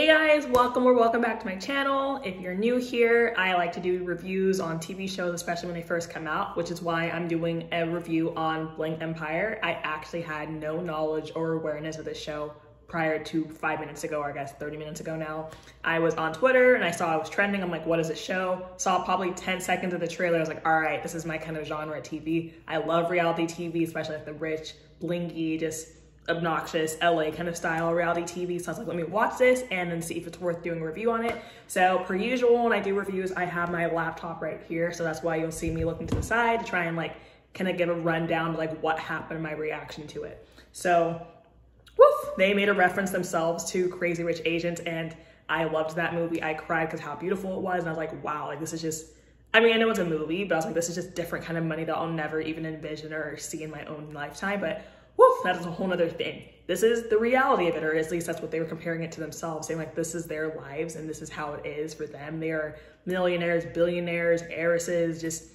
Hey guys, welcome or welcome back to my channel. If you're new here, I like to do reviews on TV shows, especially when they first come out, which is why I'm doing a review on Bling Empire. I actually had no knowledge or awareness of this show prior to 5 minutes ago, or I guess 30 minutes ago now. I was on Twitter and I saw it was trending. I'm like, what is this show? Saw probably 10 seconds of the trailer. I was like, all right, this is my kind of genre of TV. I love reality TV, especially like the rich, blingy, just obnoxious LA kind of style reality TV. So I was like, let me watch this and then see if it's worth doing a review on it. So per usual, when I do reviews, I have my laptop right here. So that's why you'll see me looking to the side to try and like kind of give a rundown of like what happened, my reaction to it. So woof, they made a reference themselves to Crazy Rich Asians and I loved that movie. I cried because how beautiful it was. And I was like, wow, like this is just, I mean, I know it's a movie, but I was like, this is just different kind of money that I'll never even envision or see in my own lifetime. But woof, that is a whole nother thing. This is the reality of it, or at least that's what they were comparing it to themselves, saying like, this is their lives and this is how it is for them. They are millionaires, billionaires, heiresses, just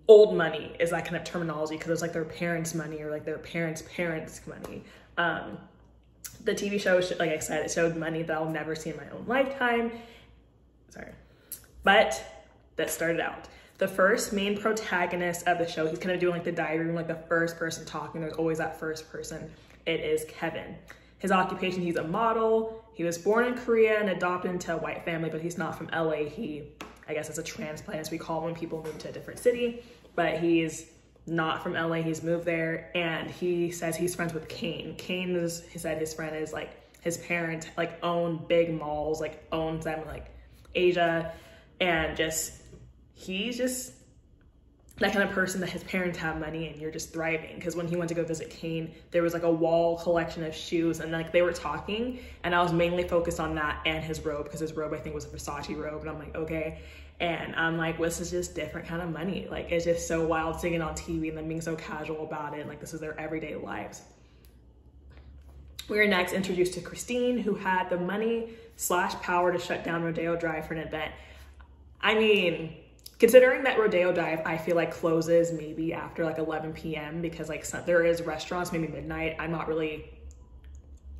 old money is that kind of terminology because it's like their parents' money or like their parents' parents' money. The TV show, like I said, it showed money that I'll never see in my own lifetime. Sorry. But that started out. The first main protagonist of the show, he's kind of doing like the diary room, like the first person talking. There's always that first person. It is Kevin. His occupation, he's a model. He was born in Korea and adopted into a white family, but he's not from LA. I guess it's a transplant, as we call it when people move to a different city, but he's not from LA. He's moved there and he says he's friends with Kane. Kane is, he said his friend is like, his parents like own big malls, like owns them in like Asia, and just, he's just that kind of person that his parents have money and you're just thriving. Because when he went to go visit Kane, there was like a wall collection of shoes and like they were talking and I was mainly focused on that and his robe, because his robe I think was a Versace robe, and I'm like, okay. And I'm like, well, this is just different kind of money. Like it's just so wild seeing it on TV and then being so casual about it. Like this is their everyday lives. We are next introduced to Christine, who had the money / power to shut down Rodeo Drive for an event. I mean, considering that Rodeo Drive, I feel like closes maybe after like 11 p.m. because like there is restaurants, maybe midnight. I'm not really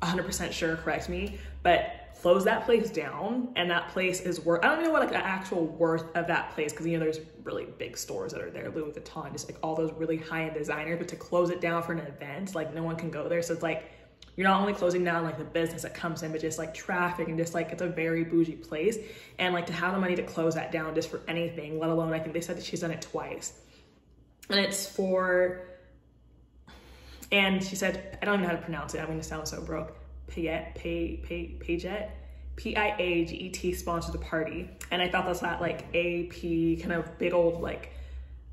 100% sure, correct me, but close that place down. And that place is worth, I don't know what like the actual worth of that place, because you know, there's really big stores that are there, Louis Vuitton, just like all those really high-end designers, but to close it down for an event, like no one can go there. So it's like, you're not only closing down like the business that comes in, but just like traffic and just like, it's a very bougie place. And like to have the money to close that down just for anything, let alone, I think they said that she's done it twice. And it's for, and she said, I don't even know how to pronounce it. I'm going to sound so broke. Paget, P-I-A-G-E-T sponsored the party. And I thought that's that like AP kind of big old like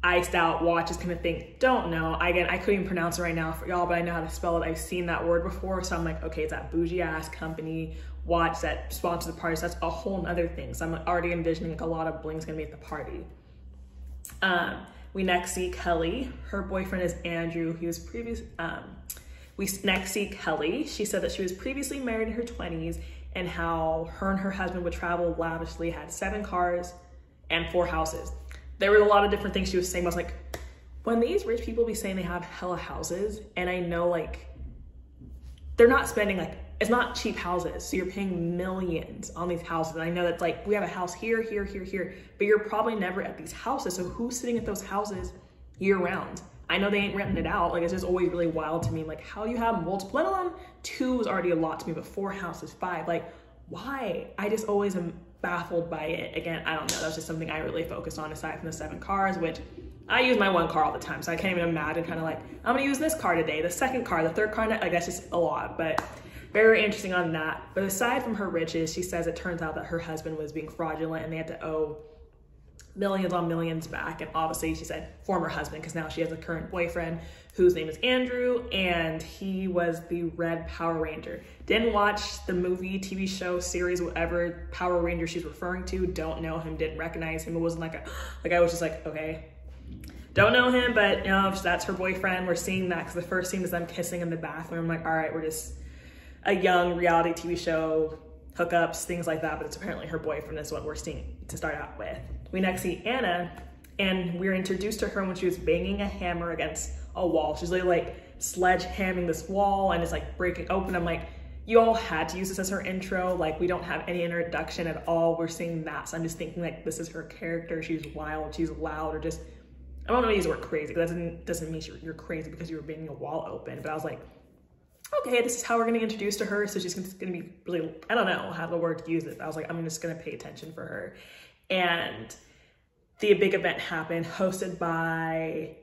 iced out watches kind of thing. Don't know. Again, I couldn't even pronounce it right now for y'all, but I know how to spell it. I've seen that word before. So I'm like, okay, it's that bougie ass company watch that sponsors the party. So that's a whole nother thing. So I'm already envisioning like a lot of bling's gonna be at the party. We next see Kelly. Her boyfriend is Andrew. He was we next see Kelly. She said that she was previously married in her 20s and how her and her husband would travel lavishly, had 7 cars and 4 houses. There were a lot of different things she was saying. I was like, when these rich people be saying they have hella houses, and I know like, they're not spending like, it's not cheap houses. So you're paying millions on these houses. And I know that's like, we have a house here, here, here, here, but you're probably never at these houses. So who's sitting at those houses year round? I know they ain't renting it out. Like it's just always really wild to me. Like how you have multiple, let alone 2 is already a lot to me, but 4 houses, 5, like why? I just always am baffled by it. Again, I don't know. That's just something I really focused on aside from the 7 cars, which I use my 1 car all the time. So I can't even imagine kind of like, I'm gonna use this car today, the 2nd car, the 3rd car, like that's just a lot, but very interesting on that. But aside from her riches, she says it turns out that her husband was being fraudulent and they had to owe millions on millions back. And obviously she said former husband, because now she has a current boyfriend whose name is Andrew, and he was the Red Power Ranger. Didn't watch the movie, TV show, series, whatever Power Ranger she's referring to. Don't know him, didn't recognize him. It wasn't like I was just like, okay, don't know him, but you know, if that's her boyfriend, we're seeing that because the first scene is them kissing in the bathroom. I'm like, all right, we're just a young reality TV show, hookups, things like that, but it's apparently her boyfriend is what we're seeing to start out with. We next see Anna, and we're introduced to her when she was banging a hammer against a wall. She's literally like sledgehammering this wall and it's like breaking open. I'm like, you all had to use this as her intro. Like, we don't have any introduction at all. We're seeing that. So I'm just thinking like, this is her character. She's wild, she's loud, or just, I don't know use the word crazy. That doesn't mean you're crazy because you were being a wall open. But I was like, okay, this is how we're gonna get introduced to her. So she's gonna be really, I don't know how the word to use it. I was like, I'm just gonna pay attention for her. And the big event happened, hosted by,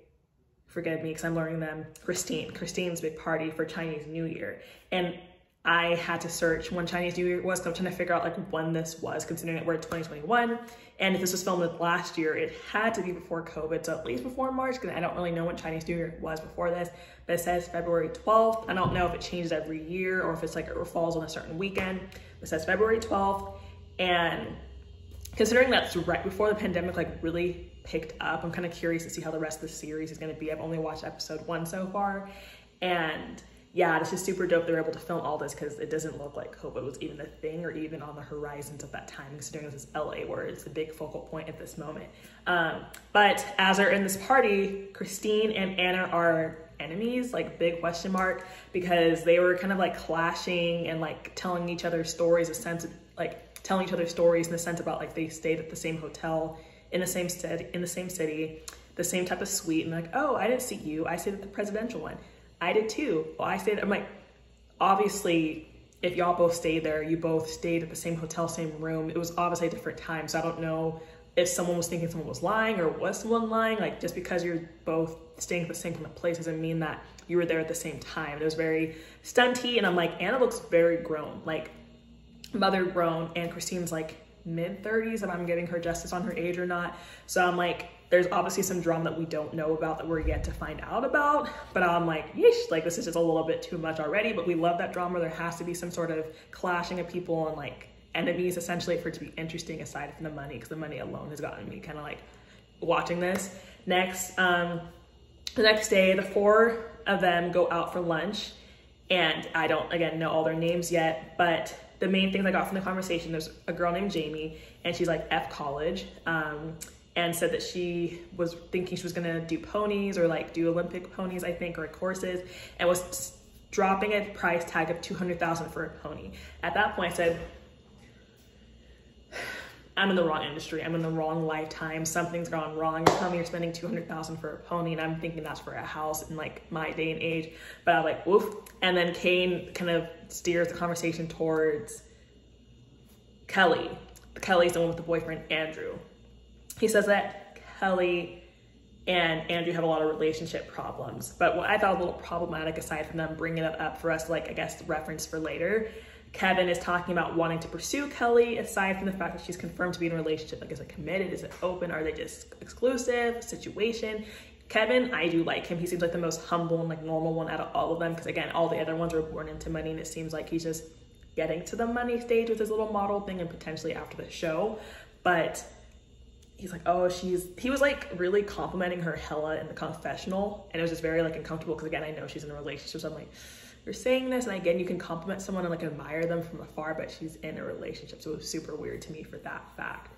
forgive me because I'm learning them, Christine's big party for Chinese New Year. And I had to search when Chinese New Year was, because I'm trying to figure out like when this was, considering that we're in 2021. And if this was filmed last year, it had to be before COVID, so at least before March, because I don't really know when Chinese New Year was before this, but it says February 12th. I don't know if it changes every year or if it's like it falls on a certain weekend. It says February 12th. And considering that's right before the pandemic like really picked up, I'm kind of curious to see how the rest of the series is going to be. I've only watched episode 1 so far. And yeah, this is super dope. They were able to film all this because it doesn't look like COVID was even a thing or even on the horizons at that time, considering this is LA, where it's the big focal point at this moment. But as they're in this party, Christine and Anna are enemies, like big question mark, because they were kind of like clashing and like telling each other stories, a sense of like telling each other stories in the sense about like they stayed at the same hotel in the same city, the same type of suite, and like, oh, I didn't see you, I stayed at the presidential one. I did too. Well, I'm like, obviously, if y'all both stayed there, you both stayed at the same hotel, same room. It was obviously a different time. So I don't know if someone was thinking someone was lying or was someone lying. Like, just because you're both staying at the same place doesn't mean that you were there at the same time. It was very stunty. And I'm like, Anna looks very grown, like mother grown. And Christine's like mid-30s, if I'm giving her justice on her age or not. So I'm like, there's obviously some drama that we don't know about that we're yet to find out about, but I'm like, yeesh, like this is just a little bit too much already, but we love that drama. There has to be some sort of clashing of people and like enemies essentially for it to be interesting, aside from the money, because the money alone has gotten me kind of like watching this. Next, the next day, the 4 of them go out for lunch, and I don't, again, know all their names yet, but the main things I got from the conversation, there's a girl named Jamie, and she's like F college, and said that she was thinking she was gonna do ponies or like do Olympic ponies, I think, or courses, and was dropping a price tag of $200,000 for a pony. At that point I said, I'm in the wrong industry, I'm in the wrong lifetime, something's gone wrong. You're telling me you're spending $200,000 for a pony, and I'm thinking that's for a house in like my day and age. But I was like, woof. And then Kane kind of steers the conversation towards Kelly. Kelly's the one with the boyfriend, Andrew. He says that Kelly and Andrew have a lot of relationship problems. But what I thought was a little problematic, aside from them bringing it up for us, like, I guess, reference for later, Kevin is talking about wanting to pursue Kelly, aside from the fact that she's confirmed to be in a relationship. Like, is it committed? Is it open? Are they just exclusive? Situation? Kevin, I do like him. He seems like the most humble and like normal one out of all of them. Because again, all the other ones were born into money, and it seems like he's just getting to the money stage with his little model thing and potentially after the show. But he's like, oh, he was like really complimenting her hella in the confessional, and it was just very like uncomfortable because again, I know she's in a relationship, so I'm like, you're saying this, and again, you can compliment someone and like admire them from afar, but she's in a relationship, so it was super weird to me for that fact.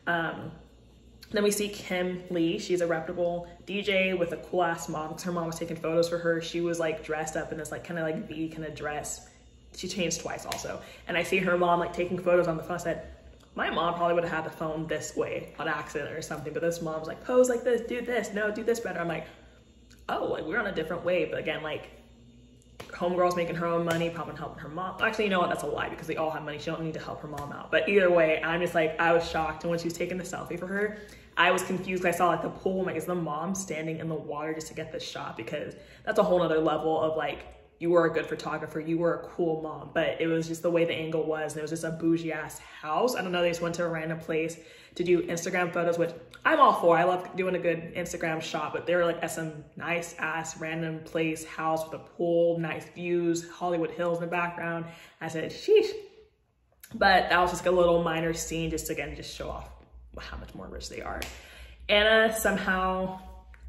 Then we see Kim Lee. She's a reputable DJ with a cool ass mom, because her mom was taking photos for her. She was like dressed up in this like kind of like V kind of dress. She changed twice also, and I see her mom like taking photos on the phone. I said, my mom probably would have had the phone this way on accident or something, but this mom's like, pose like this, do this, no, do this better. I'm like, oh, like we're on a different wave. But again, like, homegirl's making her own money, probably helping her mom. Actually, you know what, that's a lie, because they all have money. She don't need to help her mom out. But either way, I'm just like, I was shocked. And when she was taking the selfie for her, I was confused. I saw like the pool. I'm like, is the mom standing in the water just to get this shot? Because that's a whole nother level of like, you were a good photographer, you were a cool mom. But it was just the way the angle was, and it was just a bougie ass house. I don't know, they just went to a random place to do Instagram photos, which I'm all for. I love doing a good Instagram shot, but they were like at some nice ass random place, house with a pool, nice views, Hollywood Hills in the background. I said, sheesh. But that was just a little minor scene, just again, just show off how much more rich they are. Anna somehow,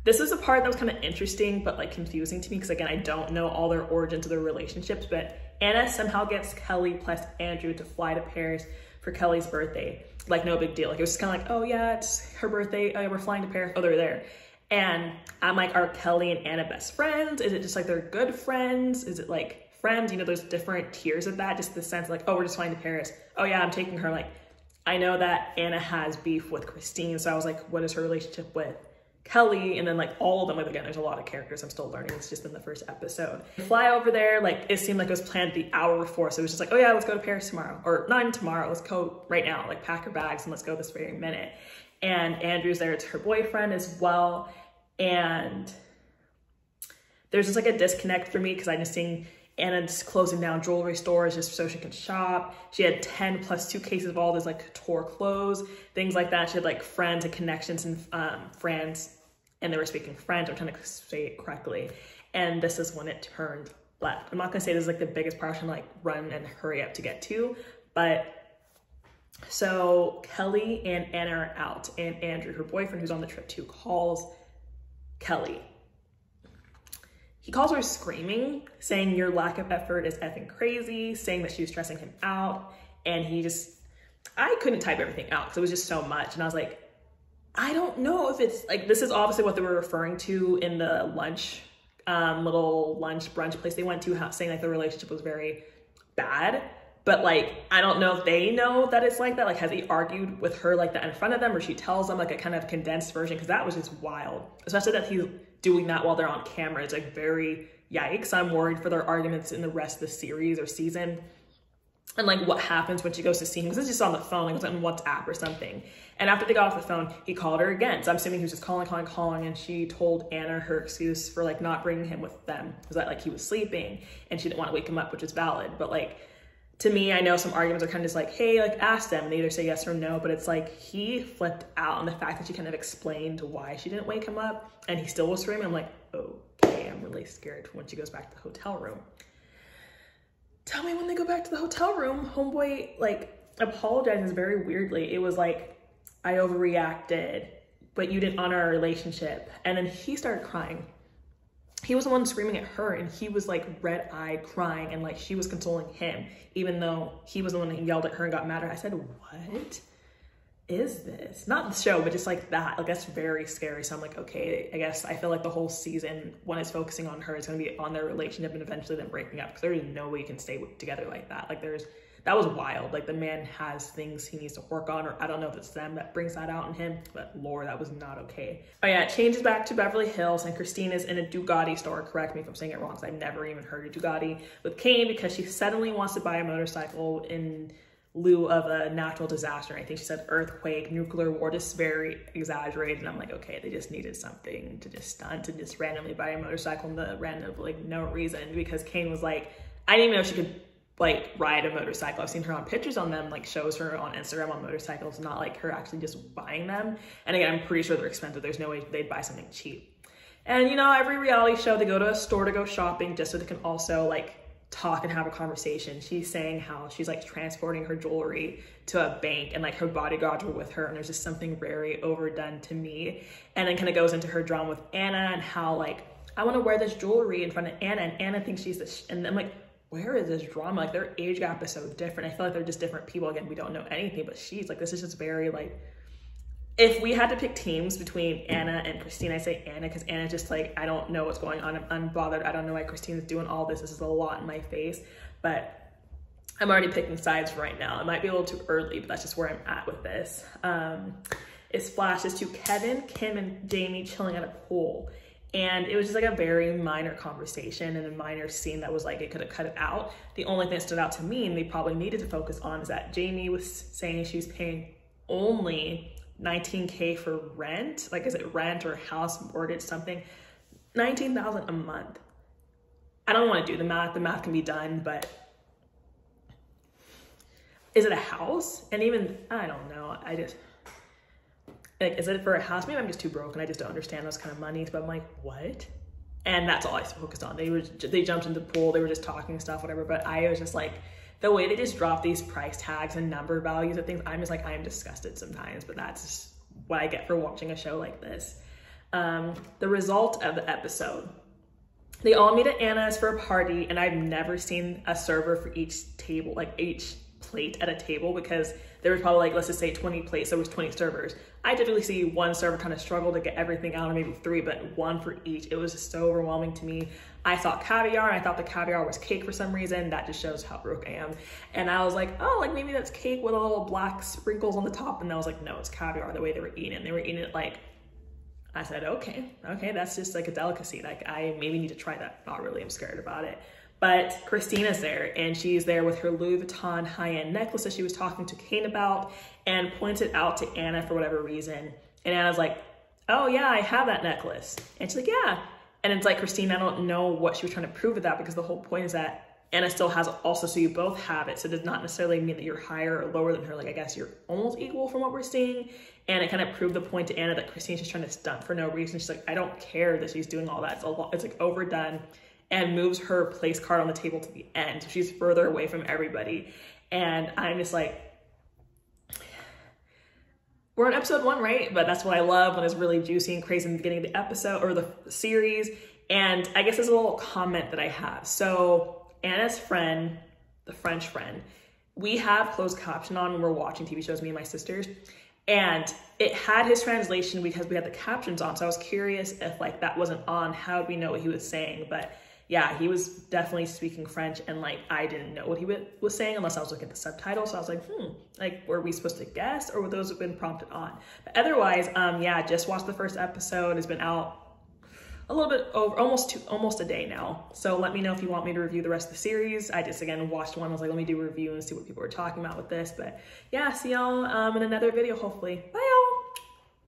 this is a part that was kind of interesting, but like confusing to me, because again, I don't know all their origins of their relationships, but Anna somehow gets Kelly plus Andrew to fly to Paris for Kelly's birthday. Like, no big deal. Like, it was just kind of like, oh yeah, it's her birthday. Oh yeah, we're flying to Paris. Oh, they're there. And I'm like, are Kelly and Anna best friends? Is it just like they're good friends? Is it like friends, you know, there's different tiers of that, just the sense like, oh, we're just flying to Paris. Oh yeah, I'm taking her. Like, I know that Anna has beef with Christine, so I was like, what is her relationship with Kelly? And then like all of them, like again, there's a lot of characters I'm still learning. It's just in the first episode. Fly over there, like it seemed like it was planned the hour before. So it was just like, oh yeah, let's go to Paris tomorrow. Or not even tomorrow, let's go right now, like pack her bags and let's go this very minute. And Andrew's there, it's her boyfriend as well. And there's just like a disconnect for me because I'm just seeing Anna just closing down jewelry stores just so she can shop. She had 10 plus suitcases of all this like couture clothes, things like that. She had like friends and connections in France, and they were speaking French. I'm trying to say it correctly. And this is when it turned left. I'm not gonna say this is like the biggest part I'm like run and hurry up to get to, but so Kelly and Anna are out, and Andrew, her boyfriend who's on the trip too, calls Kelly. He calls her screaming, saying your lack of effort is effing crazy, saying that she was stressing him out. And he just, I couldn't type everything out because it was just so much. And I was like, I don't know if it's like, this is obviously what they were referring to in the lunch, little lunch brunch place they went to, saying like the relationship was very bad. But like, I don't know if they know that it's like that. Like, has he argued with her like that in front of them, or she tells them like a kind of condensed version? Because that was just wild, especially that he's doing that while they're on camera. It's like very yikes. I'm worried for their arguments in the rest of the series or season. And like what happens when she goes to see him, because it's just on the phone, like it was on WhatsApp or something. And after they got off the phone, he called her again. So I'm assuming he was just calling. And she told Anna her excuse for like not bringing him with them was that like he was sleeping and she didn't want to wake him up, which is valid. But like, to me, I know some arguments are kind of just like, hey, like ask them and they either say yes or no, but it's like he flipped out on the fact that she kind of explained why she didn't wake him up and he still was screaming. I'm like, okay, I'm really scared when she goes back to the hotel room. Tell me when they go back to the hotel room, homeboy like apologizes very weirdly. It was like, I overreacted, but you didn't honor our relationship. And then he started crying. He was the one screaming at her, and he was like red-eyed crying, and like she was consoling him, even though he was the one that yelled at her and got mad at her. I said, what is this? Not the show, but just like that. Like, that's very scary. So I'm like, okay, I guess I feel like the whole season, when it's focusing on her, it's going to be on their relationship and eventually them breaking up, because there is no way you can stay together like that. Like, that was wild. Like, the man has things he needs to work on, or I don't know if it's them that brings that out in him, but Lord, that was not okay. Oh yeah, it changes back to Beverly Hills, and Christine is in a Bugatti store. Correct me if I'm saying it wrong, because I've never even heard of Bugatti, with Kane, because she suddenly wants to buy a motorcycle in lieu of a natural disaster. I think she said earthquake, nuclear war, just very exaggerated. And I'm like, okay, they just needed something to just stunt and just randomly buy a motorcycle in the random, like, no reason, because Kane was like, I didn't even know she could like ride a motorcycle. I've seen her on pictures on them, like shows her on Instagram on motorcycles, not like her actually just buying them. And again, I'm pretty sure they're expensive. There's no way they'd buy something cheap. And you know, every reality show, they go to a store to go shopping just so they can also like talk and have a conversation. She's saying how she's like transporting her jewelry to a bank and like her bodyguards were with her, and there's just something very overdone to me. And then kind of goes into her drama with Anna and how like, I want to wear this jewelry in front of Anna, and Anna thinks she's this, and I'm like, where is this drama? Like, their age gap is so different. I feel like they're just different people. Again, we don't know anything, but she's like, this is just very like, if we had to pick teams between Anna and Christine, I say Anna, because Anna's just like, I don't know what's going on. I'm unbothered. I don't know why Christine's doing all this. This is a lot in my face, but I'm already picking sides right now. It might be a little too early, but that's just where I'm at with this. It splashes to Kevin, Kim, and Jamie chilling at a pool. And it was just like a very minor conversation and a minor scene that was like, it could have cut it out. The only thing that stood out to me and they probably needed to focus on is that Jamie was saying she was paying only $19K for rent. Like, is it rent or house mortgage, something? $19,000 a month. I don't want to do the math. The math can be done, but is it a house? And even, I don't know. I just, like, is it for a house? Maybe I'm just too broke and I just don't understand those kind of monies, but I'm like, what? And that's all I focused on. They jumped into the pool, they were just talking stuff, whatever, but I was just like, the way they just drop these price tags and number values of things, I'm just like, I am disgusted sometimes, but that's just what I get for watching a show like this. The result of the episode. They all meet at Anna's for a party, and I've never seen a server for each table, like each plate at a table, because there was probably like, let's just say 20 plates, there was 20 servers. I typically see one server kind of struggle to get everything out, or maybe 3, but 1 for each. It was just so overwhelming to me. I thought caviar, and I thought the caviar was cake for some reason. That just shows how broke I am. And I was like, oh, like maybe that's cake with a little black sprinkles on the top. And I was like, no, it's caviar, the way they were eating it. And they were eating it like, I said, okay, that's just like a delicacy. Like I maybe need to try that. Not really, I'm scared about it. But Christina's there, and she's there with her Louis Vuitton high-end necklace that she was talking to Kane about, and points it out to Anna for whatever reason. And Anna's like, oh yeah, I have that necklace. And she's like, yeah. And it's like, Christine, I don't know what she was trying to prove with that, because the whole point is that Anna still has it also, so you both have it. So it does not necessarily mean that you're higher or lower than her. Like, I guess you're almost equal from what we're seeing. And it kind of proved the point to Anna that Christine's just trying to stunt for no reason. She's like, I don't care that she's doing all that. It's a lot, it's like overdone, and moves her place card on the table to the end. So she's further away from everybody. And I'm just like, we're on episode 1, right? But that's what I love, when it's really juicy and crazy in the beginning of the episode or the series. And I guess there's a little comment that I have. So Anna's friend, the French friend, we have closed caption on when we're watching TV shows, me and my sisters. And it had his translation because we had the captions on. So I was curious if like that wasn't on, how would we know what he was saying? But yeah, he was definitely speaking French, and like I didn't know what he was saying unless I was looking at the subtitles. So I was like, like were we supposed to guess, or would those have been prompted on? But otherwise, yeah, just watched the first episode. It's been out a little bit over, almost a day now. So let me know if you want me to review the rest of the series. I just, again, watched one. I was like, let me do a review and see what people are talking about with this. But yeah, see y'all in another video, hopefully. Bye, y'all.